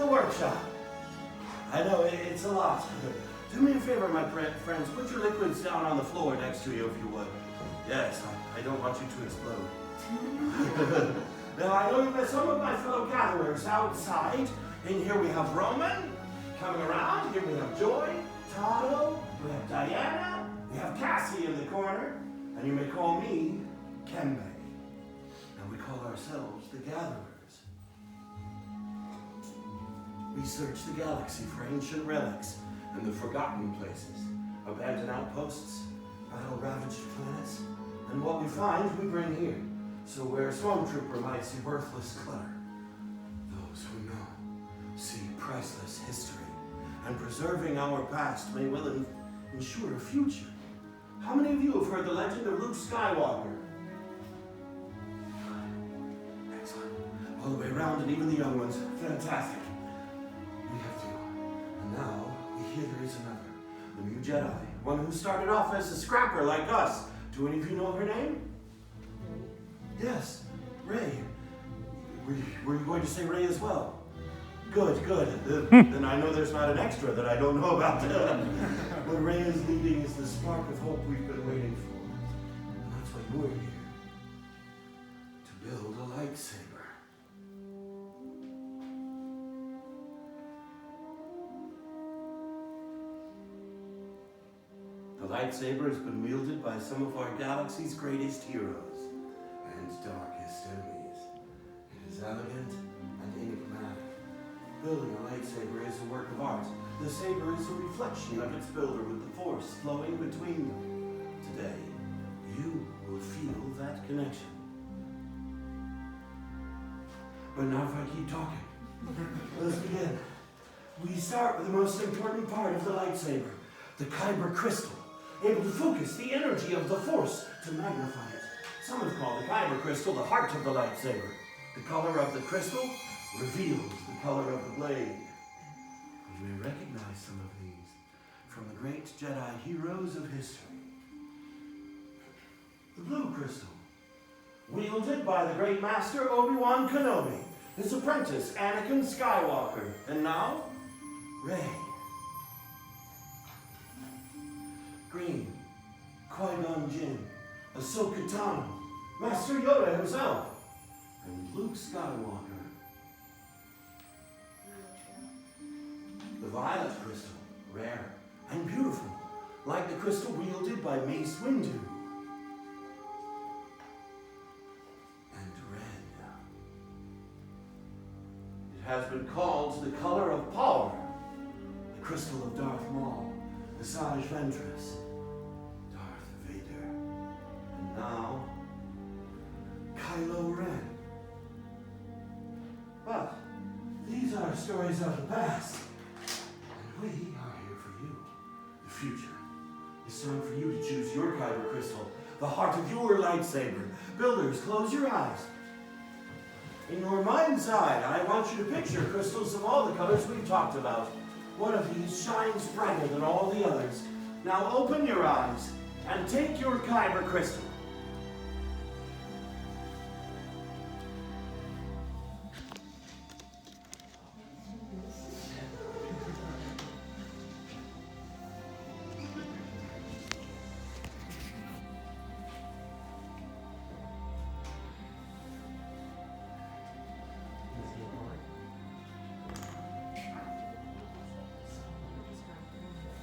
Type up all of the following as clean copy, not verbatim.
the workshop. I know, it's a lot. Do me a favor, my friends. Put your liquids down on the floor next to you, if you would. Yes, I don't want you to explode. Now, I know that some of my fellow gatherers outside. And here we have Roman coming around. Here we have Joy, Tato, we have Diana, we have Cassie in the corner. And you may call me Kembe. And we call ourselves the Gatherers. We search the galaxy for ancient relics and the forgotten places, abandoned outposts, battle-ravaged planets, and what we find we bring here. So where a stormtrooper might see worthless clutter, those who know see priceless history, and preserving our past may well ensure a future. How many of you have heard the legend of Luke Skywalker? Excellent. All the way around, and even the young ones. Fantastic. We have to. And now, we hear there is another. The new Jedi. One who started off as a scrapper like us. Do any of you know her name? Yes, Rey. Were you going to say Rey as well? Good, good. Then I know there's not an extra that I don't know about. What Rey is leading is the spark of hope we've been waiting for. And that's why you're here. To build a lightsaber. The lightsaber has been wielded by some of our galaxy's greatest heroes and darkest enemies. It is elegant and enigmatic. Building a lightsaber is a work of art. The saber is a reflection of its builder with the force flowing between them. Today, you will feel that connection. But now if I keep talking, let's begin. We start with the most important part of the lightsaber, the kyber crystal, able to focus the energy of the force to magnify it. Some have called the kyber crystal the heart of the lightsaber. The color of the crystal reveals the color of the blade. You may recognize some of these from the great Jedi heroes of history. The blue crystal, wielded by the great master Obi-Wan Kenobi, his apprentice Anakin Skywalker, and now, Rey. Green, Qui-Gon Jinn, Ahsoka Tano, Master Yoda himself, and Luke Skywalker. The violet crystal, rare and beautiful, like the crystal wielded by Mace Windu. And red. It has been called the color of power, the crystal of Darth Maul, the Sage Ventress, Darth Vader, and now, Kylo Ren. But these are stories of the past. We are here for you, the future. It's time for you to choose your kyber crystal, the heart of your lightsaber. Builders, close your eyes. In your mind's eye, I want you to picture crystals of all the colors we've talked about. One of these shines brighter than all the others. Now open your eyes and take your kyber crystal.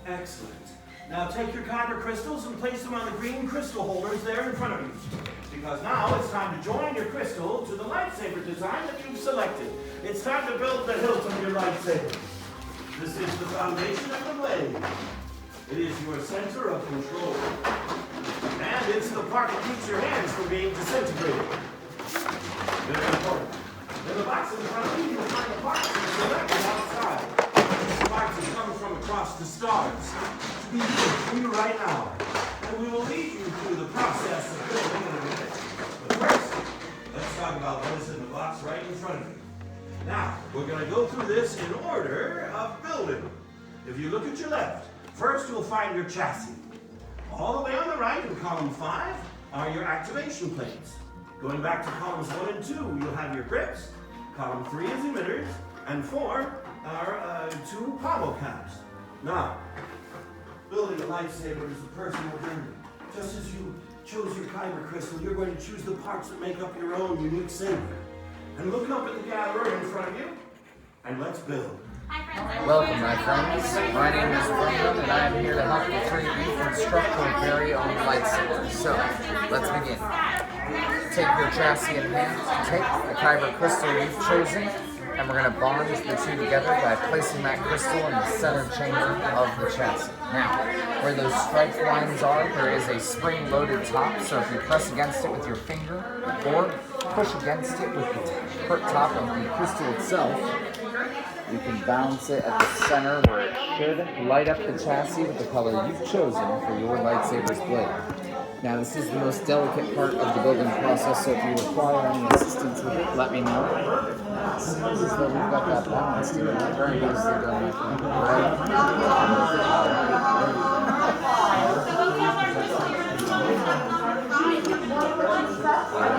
Excellent. Now take your kyber crystals and place them on the green crystal holders there in front of you. Because now it's time to join your crystal to the lightsaber design that you've selected. It's time to build the hilt of your lightsaber. This is the foundation of the blade. It is your center of control. And it's the part that keeps your hands from being disintegrated. Very important. In the box in front of you, you'll find the parts that are selected outside. Parts have come from across the stars to be here for you right now. And we will lead you through the process of building in a minute. But first, let's talk about what is in the box right in front of you. Now, we're going to go through this in order of building. If you look at your left, first you'll find your chassis. All the way on the right in column 5 are your activation plates. Going back to columns 1 and 2, you'll have your grips. Column 3 is emitters. And 4 are two pommel caps. Now, building a lightsaber is a personal journey. Just as you chose your kyber crystal, you're going to choose the parts that make up your own unique saber. And look up at the gallery in front of you, and let's build. Welcome, my friends. My name is Brian, and I am here to help the three of you construct your very own lightsaber. So, let's begin. Take your chassis in hand, take the kyber crystal you've chosen, and we're going to bond the two together by placing that crystal in the center chamber of the chassis. Now, where those striped lines are, there is a spring-loaded top, so if you press against it with your finger, or push against it with the top of the crystal itself, you can balance it at the center where it should light up the chassis with the color you've chosen for your lightsaber's blade. Now, this is the most delicate part of the building process, so if you require any assistance with it, let me know. It seems as though we've got that balanced here. Very nicely done, my friend.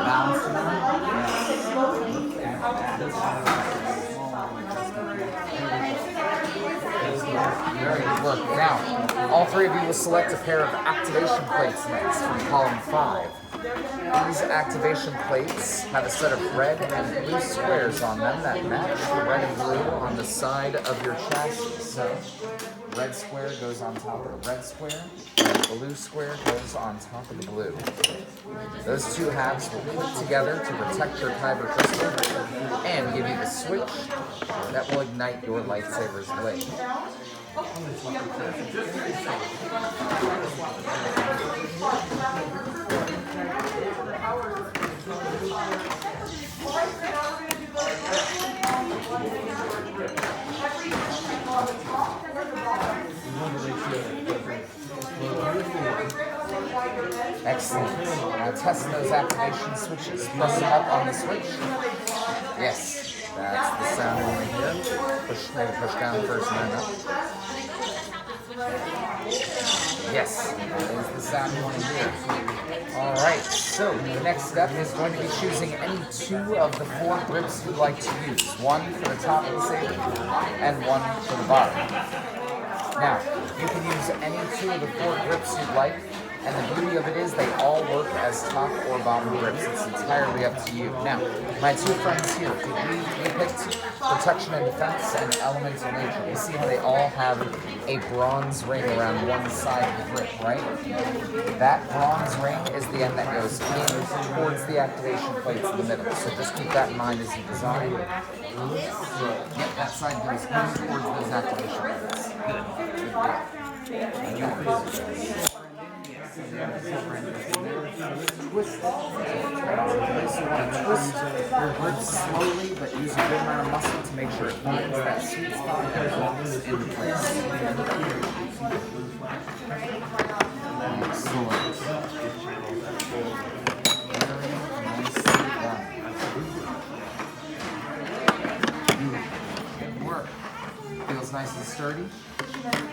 Balanced Very good work. Now, all three of you will select a pair of activation plates next from column 5. These activation plates have a set of red and blue squares on them that match the red and blue on the side of your chassis. So, red square goes on top of the red square, and blue square goes on top of the blue. Those two halves will click together to protect your kyber crystal and give you the switch that will ignite your lightsaber's blade. Excellent. Now test those activation switches. Press them up on the switch. Yes, that's the sound we want to hear. Maybe push down first and then up. Yes, that is the sound you want to hear. Alright, so the next step is going to be choosing any two of the 4 grips you'd like to use. One for the top of the saber and one for the bottom. Now, you can use any two of the 4 grips you'd like, and the beauty of it is they all work as top or bottom grips. It's entirely up to you. Now, my two friends here, we picked protection and defense and elemental nature. You see how they all have a bronze ring around one side of the grip, right? That bronze ring is the end that goes in towards the activation plates in the middle. So just keep that in mind as you design. Yep, that side goes in towards those activation plates. Good. Twist. So you want to twist your grip slowly, but use a good amount of muscle to make sure it finds that sweet spot and locks into place. Excellent. Good work. Feels nice and sturdy.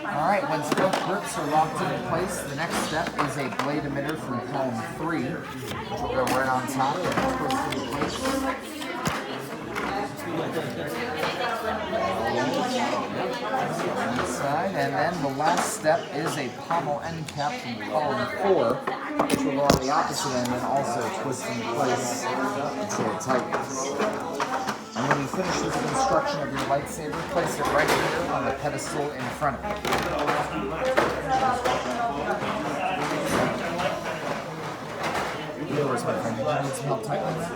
Alright, once both grips are locked into place, the next step is a blade emitter from column 3, which will go right on top and twist into place. On this side, and then the last step is a pommel end cap from column 4, which will go on the opposite end and also twist into place until it tightens. And when you finish with the construction of your lightsaber, place it right here on the pedestal in front of you. Yours, my friend. Do you need some help tightening that?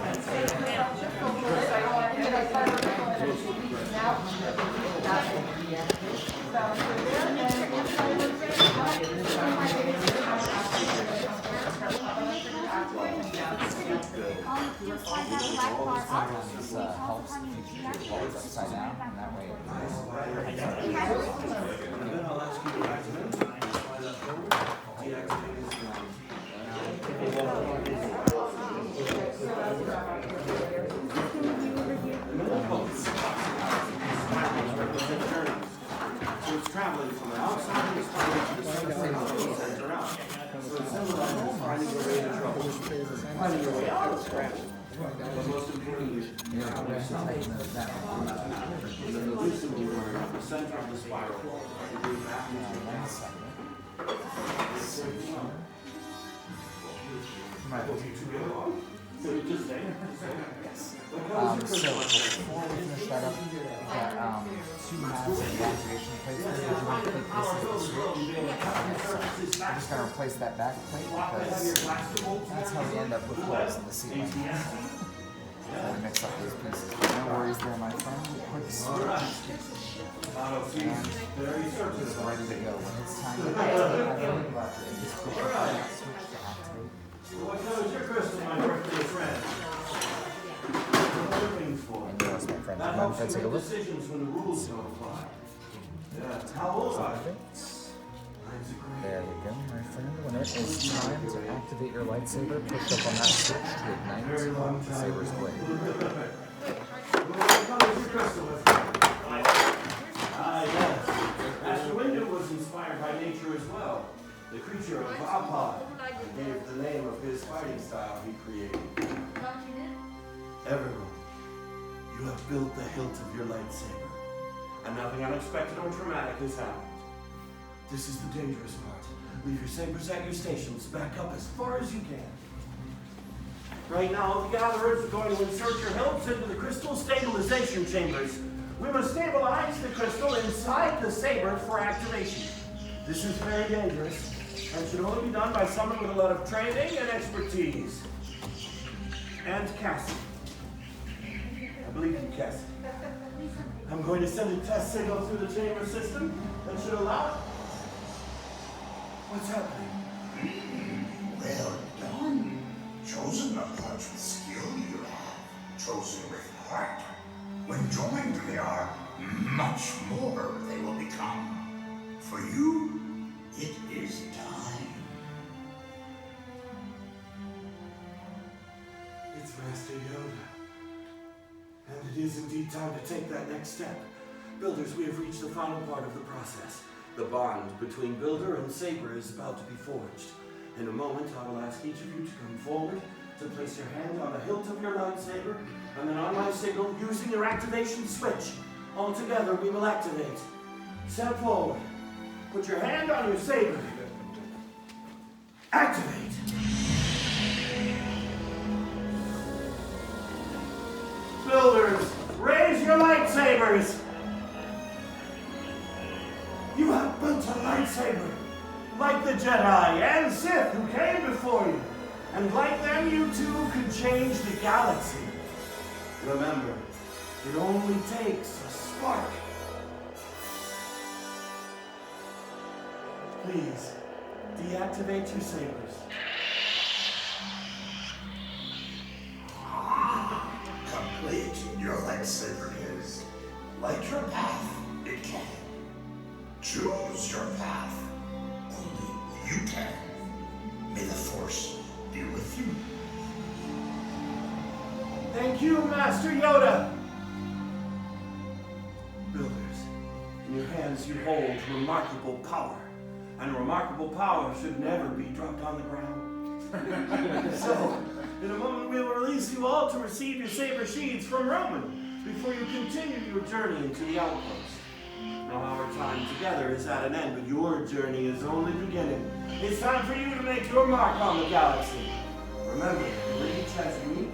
This helps keep your balls upside down, and that way So it's traveling from the outside of the stomach to the center around. So it symbolizes finding your way into trouble, finding your way out of scratch. But most importantly, center of the spiral. So you just say? Yes. So before we finish that up, we got 2 halves of the activation plates there. Would you want to keep this as the switch? Okay, so I'm just going to replace that back plate because that's how we end up with holes in the ceiling. Trying to mix up these pieces. No worries there, my friend. Quick switch. And it's ready to go. When it's time to activate, I believe you just push up on that switch to activate. What color is your crystal, my birthday friend? What are you looking for? And yours, my friend. That Mind helps if I you take a make look? decisions when the rules don't apply. Yeah. How old are you? There we go, my friend. When it is time to activate your lightsaber, push up on that switch to ignite the saber's blade. What color is your crystal, my friend? Yes. Master Windu was inspired by nature as well. The creature of Appa gave the name of his fighting style he created. Everyone, you have built the hilt of your lightsaber, and nothing unexpected or traumatic has happened. This is the dangerous part. Leave your sabers at your stations. Back up as far as you can. Right now, the gatherers are going to insert your hilts into the crystal stabilization chambers. We must stabilize the crystal inside the saber for activation. This is very dangerous and should only be done by someone with a lot of training and expertise. And Cassie. I believe in Cassie. I'm going to send a test signal through the chamber system that should allow... What's happening? Well done. Chosen a punch with skill you have. Chosen with heart. When joined they are, much more they will become. For you, it is time. It's Master Yoda. And it is indeed time to take that next step. Builders, we have reached the final part of the process. The bond between Builder and Saber is about to be forged. In a moment, I will ask each of you to come forward, to place your hand on the hilt of your lightsaber, and then on my signal, using your activation switch. All together, we will activate. Step forward. Put your hand on your saber. Activate. Builders, raise your lightsabers. You have built a lightsaber, like the Jedi and Sith who came before you. And like them, you too could change the galaxy. Remember, it only takes a spark. Please, deactivate your sabers. Complete your lightsaber is. Light your path, it can. Choose your path. Only you can. May the Force be with you. Thank you, Master Yoda. Builders, in your hands you hold remarkable power. And remarkable power should never be dropped on the ground. So, in a moment we will release you all to receive your saber sheaths from Roman before you continue your journey into the outpost. Now our time together is at an end, but your journey is only beginning. It's time for you to make your mark on the galaxy. Remember, for each has unique